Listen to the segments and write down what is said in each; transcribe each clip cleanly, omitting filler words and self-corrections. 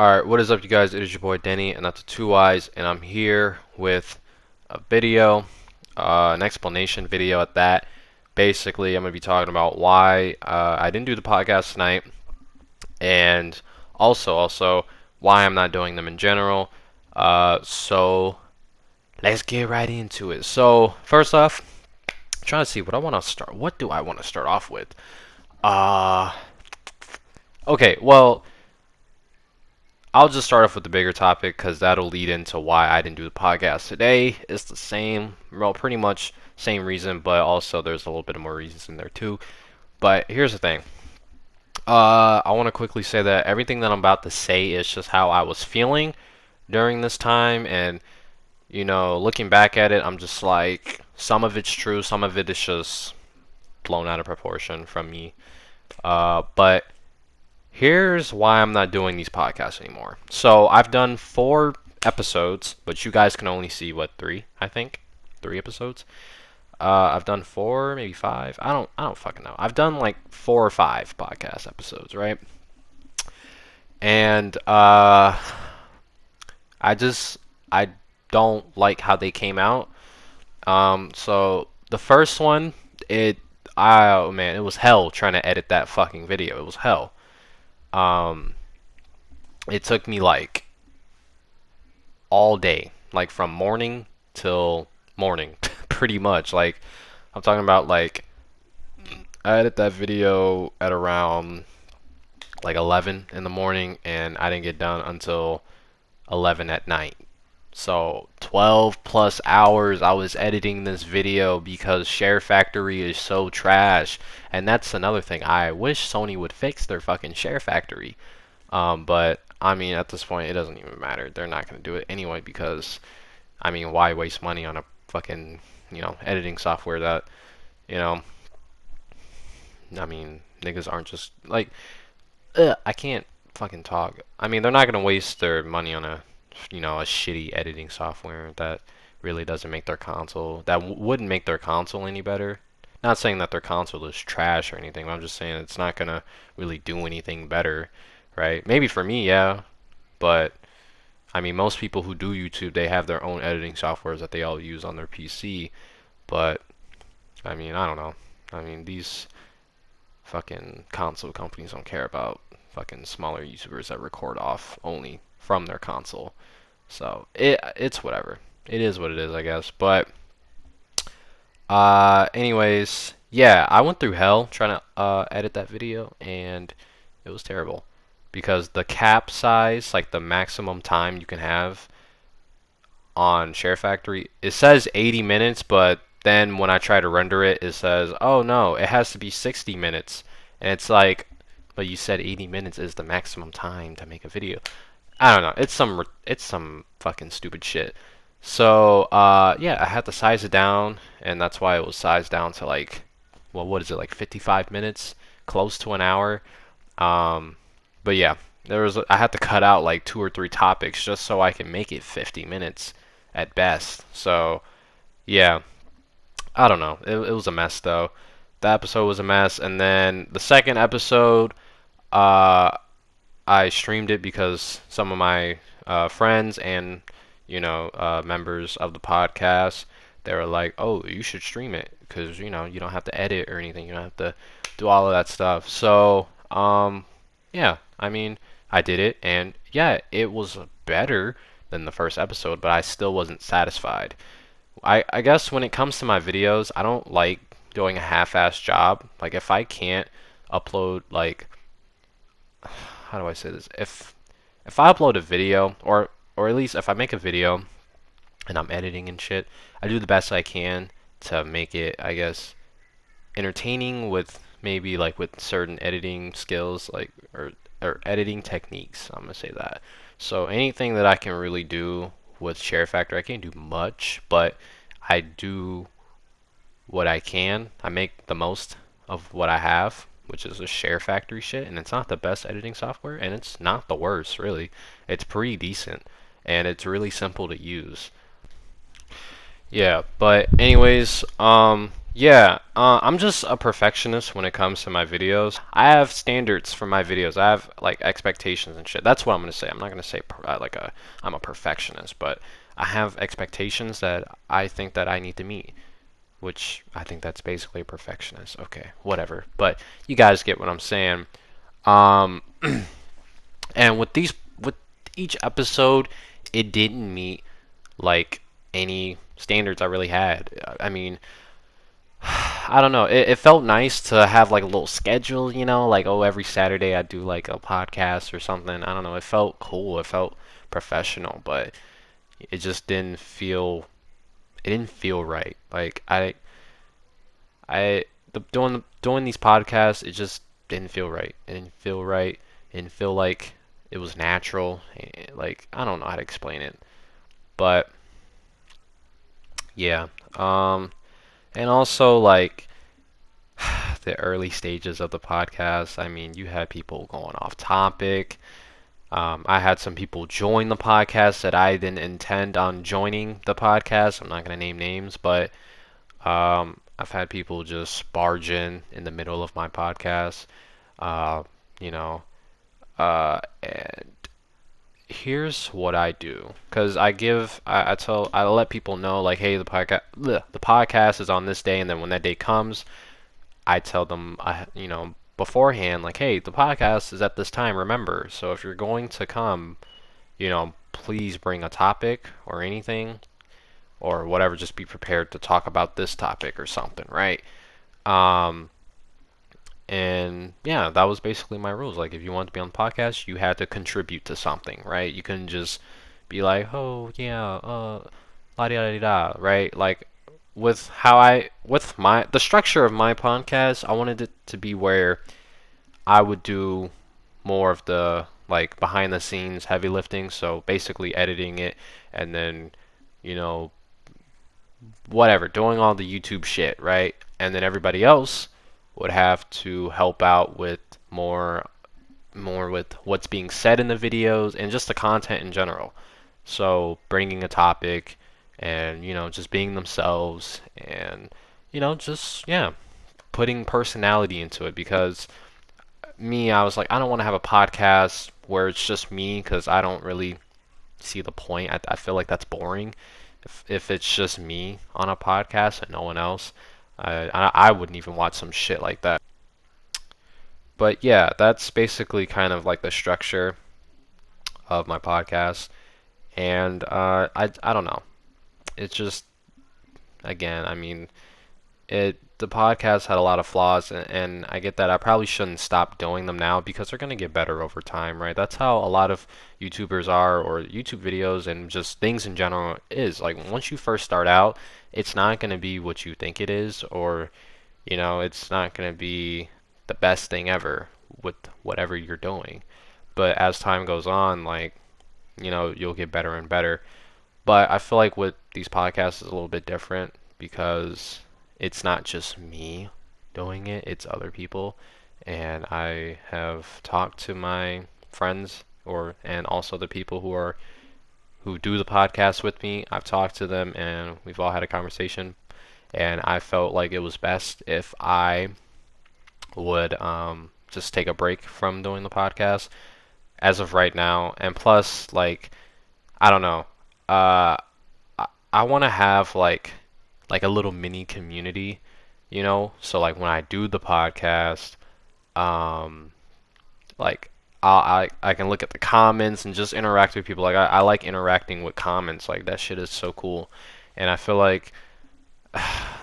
Alright, what is up, you guys? It is your boy Denny, and that's the Two Eyes, and I'm here with a video, an explanation video at that. Basically, I'm going to be talking about why I didn't do the podcast tonight, and also why I'm not doing them in general. So let's get right into it. So first off, I'm trying to see what I want to start. What do I want to start off with? Uh, okay, well. I'll just start off with the bigger topic because that'll lead into why I didn't do the podcast today. It's the same, well, pretty much same reason, but also there's a little bit of more reasons in there too. But here's the thing. I want to quickly say that everything that I'm about to say is just how I was feeling during this time, and looking back at it, I'm just like, some of it's true, some of it is just blown out of proportion from me. But here's why I'm not doing these podcasts anymore. So I've done 4 episodes, but you guys can only see what, 3? I think 3 episodes. I've done 4, maybe 5. I don't fucking know. I've done like 4 or 5 podcast episodes, right? And I don't like how they came out. So the first one, oh man, it was hell trying to edit that fucking video. It was hell. Um, it took me like all day, like from morning till morning, pretty much. Like, I'm talking about, like, I edit that video at around like 11 in the morning, and I didn't get done until 11 at night. So 12 plus hours I was editing this video because Share Factory is so trash. And that's another thing. I wish Sony would fix their fucking Share Factory. But I mean, at this point, it doesn't even matter. They're not going to do it anyway because, I mean, why waste money on a fucking, editing software that, you know, I mean, niggas aren't just like, I can't fucking talk. I mean, they're not going to waste their money on a shitty editing software that really doesn't make their console, that wouldn't make their console any better. Not saying that their console is trash or anything, but I'm just saying it's not going to really do anything better, right? Maybe for me, yeah, but I mean, most people who do YouTube, they have their own editing softwares that they all use on their PC, but I mean, I don't know. I mean, these fucking console companies don't care about fucking smaller YouTubers that record off only from their console. So it's whatever. It is what it is, I guess. But anyways, yeah, I went through hell trying to edit that video, and it was terrible because the cap size, like the maximum time you can have on Share Factory, it says 80 minutes, but then when I try to render it, it says, oh no, it has to be 60 minutes. And it's like, but you said 80 minutes is the maximum time to make a video. I don't know. It's some fucking stupid shit. So yeah, I had to size it down, and that's why it was sized down to like, well, what is it, like 55 minutes, close to an hour. Um, but yeah, I had to cut out like 2 or 3 topics just so I can make it 50 minutes at best. So yeah, I don't know. It was a mess though. The episode was a mess, and then the second episode, uh, I streamed it because some of my friends and members of the podcast, they were like, "Oh, you should stream it because you don't have to edit or anything. You don't have to do all of that stuff." So yeah, I mean, I did it, and yeah, it was better than the first episode, but I still wasn't satisfied. I guess when it comes to my videos, I don't like doing a half-ass job. Like if I can't upload, like, how do I say this? If I upload a video, or at least if I make a video and I'm editing and shit, I do the best I can to make it, I guess, entertaining with maybe like with certain editing skills, like, or editing techniques. I'm gonna say that. So anything that I can really do with Share Factor, I can't do much, but I do what I can. I make the most of what I have, which is a Share Factory shit, and it's not the best editing software, and it's not the worst, really. It's pretty decent, and it's really simple to use. Yeah, but anyways, Yeah, I'm just a perfectionist when it comes to my videos. I have standards for my videos. I have like expectations and shit. That's what I'm gonna say. I'm not gonna say I'm a perfectionist, but I have expectations that I think that I need to meet, which I think that's basically a perfectionist. Okay, whatever. But you guys get what I'm saying. Um, and with each episode, it didn't meet like any standards I really had. I mean, I don't know. It felt nice to have like a little schedule, like oh every Saturday I do like a podcast or something. I don't know. It felt cool. It felt professional, but it just didn't feel right. Like doing these podcasts, it just didn't feel right. It didn't feel right. It didn't feel like it was natural. Like I don't know how to explain it, but yeah. Um, and also like the early stages of the podcast. I mean, you had people going off topic. I had some people join the podcast that I didn't intend on joining the podcast. I'm not going to name names, but I've had people just barge in the middle of my podcast. Uh, you know, and here's what I do because I let people know like, hey, the podcast is on this day, and then when that day comes, I tell them, beforehand, like, hey, the podcast is at this time, remember. So if you're going to come, please bring a topic or anything or whatever. Just be prepared to talk about this topic or something, right? Um, and yeah, that was basically my rules. Like, if you want to be on the podcast, you had to contribute to something, right? You couldn't just be like, oh, yeah, la di da di da, right? Like, the structure of my podcast, I wanted it to be where I would do more of the like behind the scenes heavy lifting, so basically editing it and then, you know, whatever, doing all the YouTube shit, right? And then everybody else would have to help out with more with what's being said in the videos and just the content in general. So bringing a topic and, just being themselves and, just yeah, putting personality into it because I was like, I don't want to have a podcast where it's just me because I don't really see the point. I feel like that's boring. If it's just me on a podcast and no one else, I wouldn't even watch some shit like that. But yeah, that's basically kind of like the structure of my podcast. And I don't know. It's just, again, I mean, the podcast had a lot of flaws, and I get that. I probably shouldn't stop doing them now because they're gonna get better over time, right? That's how a lot of YouTubers are, or YouTube videos, and just things in general is. Like once you first start out, it's not gonna be what you think it is, or it's not gonna be the best thing ever with whatever you're doing. But as time goes on, like you'll get better and better. But I feel like with these podcasts is a little bit different because it's not just me doing it, it's other people. And I have talked to my friends and also the people who do the podcast with me. I've talked to them and we've all had a conversation and I felt like it was best if I would just take a break from doing the podcast as of right now. And plus, like, I don't know. Uh, I want to have like a little mini community, So like when I do the podcast, um, like I can look at the comments and just interact with people. Like I like interacting with comments. Like that shit is so cool, and I feel like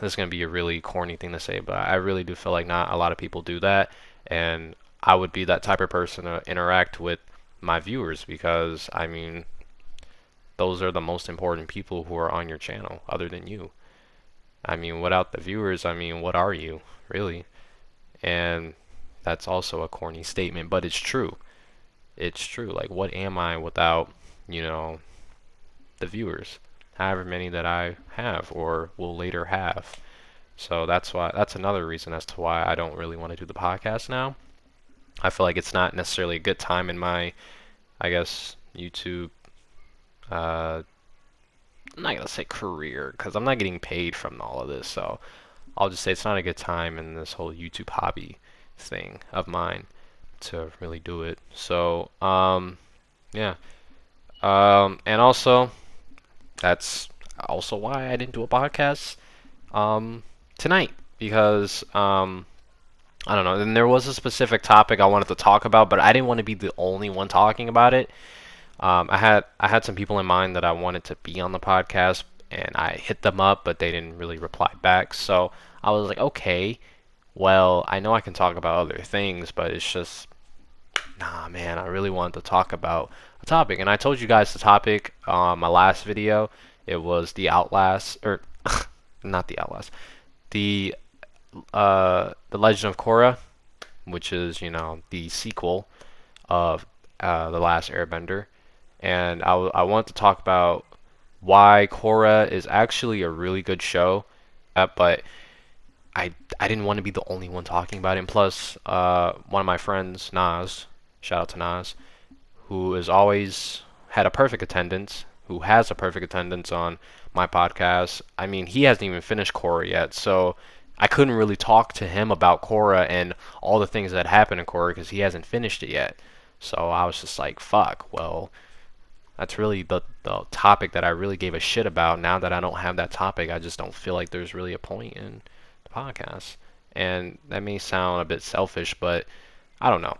this is gonna be a really corny thing to say, but I really do feel like not a lot of people do that, and I would be that type of person to interact with my viewers because I mean those are the most important people who are on your channel other than you. I mean, without the viewers, I mean, what are you, really? And that's also a corny statement, but it's true. It's true. Like, what am I without, you know, the viewers? However many that I have or will later have. So that's another reason as to why I don't really want to do the podcast now. I feel like it's not necessarily a good time in my, I guess, YouTube, I'm not gonna say career because I'm not getting paid from all of this. So I'll just say it's not a good time in this whole YouTube hobby thing of mine to really do it. So, yeah. And also, that's also why I didn't do a podcast um, tonight because I don't know. And there was a specific topic I wanted to talk about, but I didn't want to be the only one talking about it. I had some people in mind that I wanted to be on the podcast, and I hit them up, but they didn't really reply back. So I was like, okay, well, I know I can talk about other things, but it's just, nah, man, I really wanted to talk about a topic. And I told you guys the topic my last video. It was the Outlast, or not the Outlast, the the Legend of Korra, which is, the sequel of The Last Airbender. And I want to talk about why Korra is actually a really good show, but I didn't want to be the only one talking about it. And plus, one of my friends, Nas, shout out to Nas, who has always had a perfect attendance, who has a perfect attendance on my podcast. I mean, he hasn't even finished Korra yet, so I couldn't really talk to him about Korra and all the things that happened in Korra because he hasn't finished it yet. So I was just like, fuck, well, that's really the topic that I really gave a shit about. Now that I don't have that topic, I just don't feel like there's really a point in the podcast. And that may sound a bit selfish, but I don't know.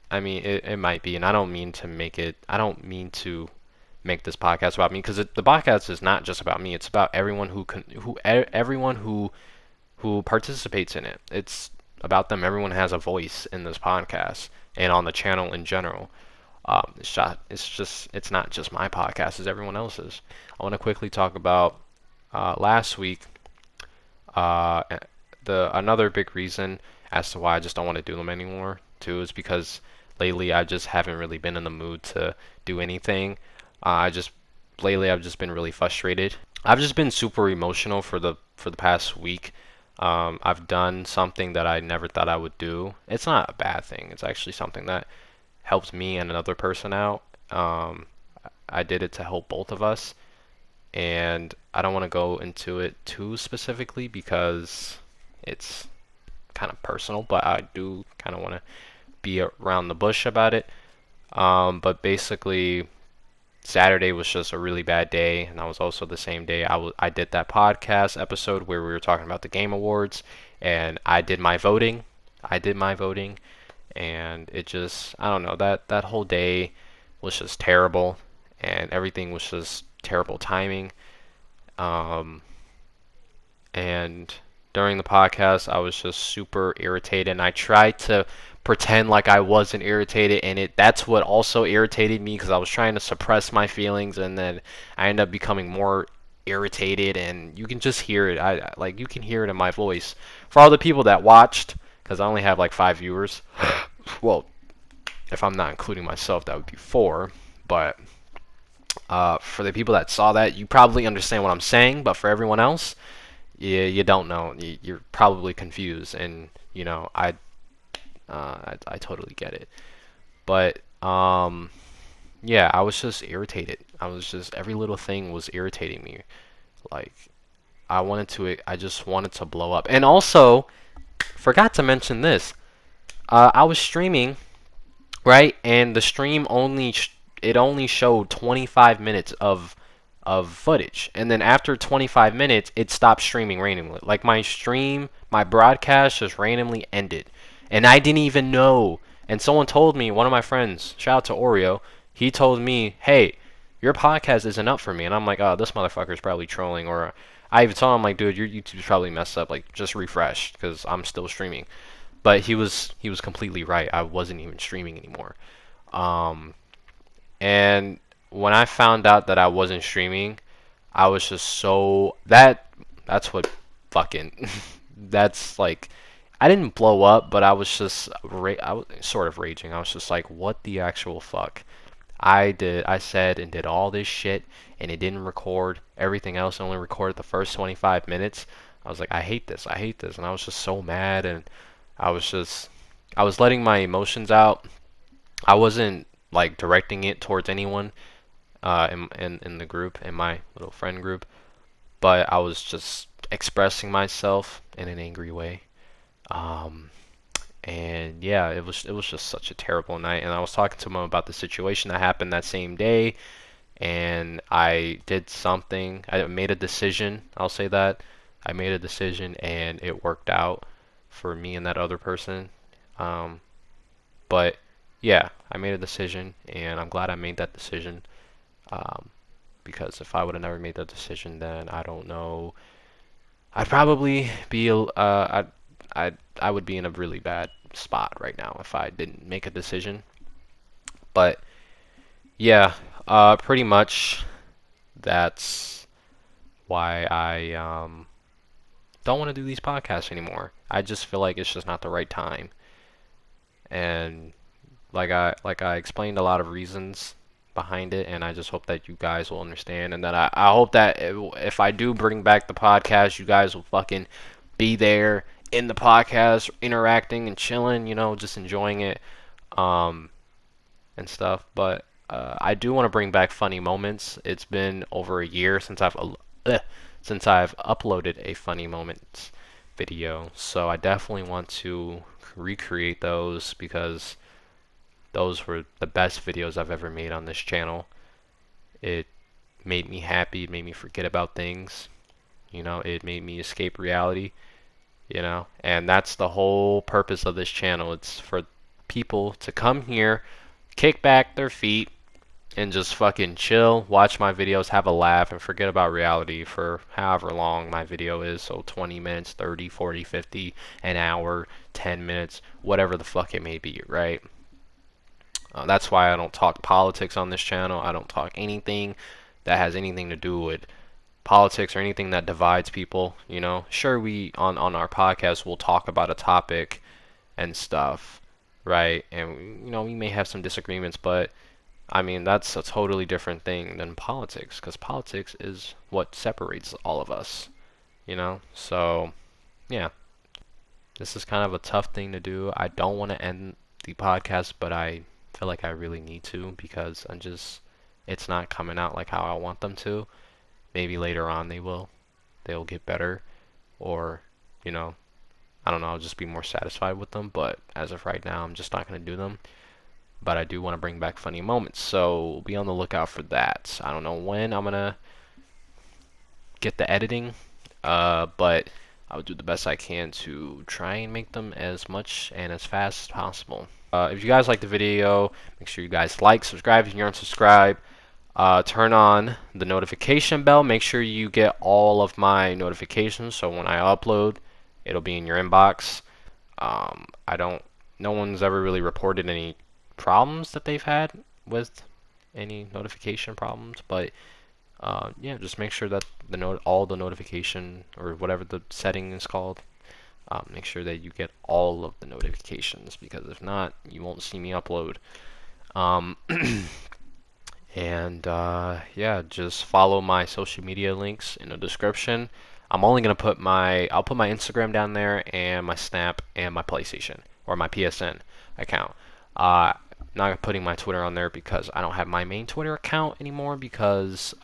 I mean, it might be, and I don't mean to make this podcast about me because the podcast is not just about me. It's about everyone everyone who participates in it. It's about them. Everyone has a voice in this podcast and on the channel in general. It's not just my podcast, it's everyone else's. I want to quickly talk about last week. Uh, the Another big reason as to why I just don't want to do them anymore too is because lately I just haven't really been in the mood to do anything. I just Lately I've just been really frustrated. I've just been super emotional for the past week. I've done something that I never thought I would do. It's not a bad thing. It's actually something that helped me and another person out. I did it to help both of us, and I don't want to go into it too specifically because it's kind of personal, but I do kind of want to be around the bush about it. But basically, Saturday was just a really bad day, and that was also the same day I did that podcast episode where we were talking about the Game Awards, and I did my voting. And it just, I don't know, that whole day was just terrible, and everything was just terrible timing. Um, and during the podcast, I was just super irritated, and I tried to pretend like I wasn't irritated, and that's what also irritated me because I was trying to suppress my feelings, and then I ended up becoming more irritated, and you can just hear it. You can hear it in my voice. For all the people that watched, because I only have like 5 viewers. Well, if I'm not including myself, that would be 4. But for the people that saw that, you probably understand what I'm saying. But for everyone else, you don't know. You're probably confused, and I totally get it. But yeah, I was just irritated. Every little thing was irritating me. Like I just wanted to blow up. And also, forgot to mention this. I was streaming, right? And the stream it only showed 25 minutes of footage. And then after 25 minutes, it stopped streaming randomly. Like my broadcast just randomly ended. And I didn't even know. And someone told me, one of my friends, shout out to Oreo, he told me, "Hey, your podcast isn't up for me." And I'm like, "Oh, this motherfucker's probably trolling." Or I even told him, like, "Dude, your YouTube's probably messed up. Like, just refresh because I'm still streaming." But he was completely right. I wasn't even streaming anymore. Um, and when I found out that I wasn't streaming, I was just that's what fucking that's like I didn't blow up, but I was just I was sort of raging. I was just like, what the actual fuck? I said and did all this shit, and it didn't record everything else. It only recorded the first 25 minutes. I was like, I hate this. I hate this. And I was just so mad, and I was just I was letting my emotions out. I wasn't like directing it towards anyone in the group, in my little friend group. but I was just expressing myself in an angry way. Um, and yeah, it was just such a terrible night. And I was talking to him about the situation that happened that same day, and I did something. I made a decision. I'll say that I made a decision, and it worked out for me and that other person. Um, but yeah, I made a decision, and I'm glad I made that decision. Um, because if I would have never made that decision, then I don't know. I'd probably be I would be in a really bad spot right now if I didn't make a decision. But yeah, pretty much that's why I don't want to do these podcasts anymore. I just feel like it's just not the right time. And like I explained a lot of reasons behind it, and I just hope that you guys will understand, and that I hope that if I do bring back the podcast, you guys will fucking be there in the podcast, interacting and chilling, just enjoying it, um, and stuff. But I do want to bring back funny moments. It's been over a year since I've uploaded a funny moments video, so I definitely want to recreate those because those were the best videos I've ever made on this channel. It made me happy, it made me forget about things, it made me escape reality, and that's the whole purpose of this channel. It's for people to come here, kick back their feet, and just fucking chill, watch my videos, have a laugh, and forget about reality for however long my video is. So 20 minutes, 30, 40, 50, an hour, 10 minutes, whatever the fuck it may be, right? That's why I don't talk politics on this channel. I don't talk anything that has anything to do with politics or anything that divides people. Sure, we on our podcast we'll talk about a topic and stuff, right? And we may have some disagreements, but I mean that's a totally different thing than politics, because politics is what separates all of us. So yeah, this is kind of a tough thing to do. I don't want to end the podcast, but I feel like I really need to because it's not coming out like how I want them to. Maybe later on they'll get better, or, I don't know, I'll just be more satisfied with them. But as of right now, I'm just not going to do them. But I do want to bring back funny moments, so be on the lookout for that. I don't know when I'm going to get the editing, but I will do the best I can to try and make them as much and as fast as possible. If you guys like the video, make sure you guys like, subscribe if you're unsubscribed. Turn on the notification bell. Make sure you get all of my notifications, so when I upload, it'll be in your inbox. No one's ever really reported any problems that they've had with any notification problems, but yeah, just make sure that all the notification or whatever the setting is called, make sure that you get all of the notifications, because if not, you won't see me upload. Um, and yeah, just follow my social media links in the description. I'm only gonna I'll put my Instagram down there, and my Snap, and my PlayStation or my PSN account. Not putting my Twitter on there because I don't have my main Twitter account anymore, because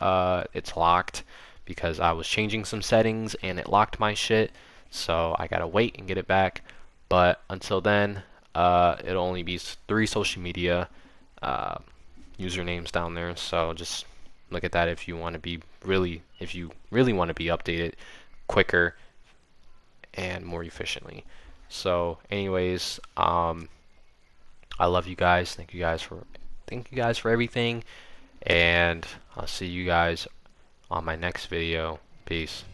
it's locked, because I was changing some settings and it locked my shit, so I gotta wait and get it back. But until then, it'll only be 3 social media usernames down there, so just look at that if you want to be if you really want to be updated quicker and more efficiently. So anyways, I love you guys. Thank you guys for everything, and I'll see you guys on my next video. Peace.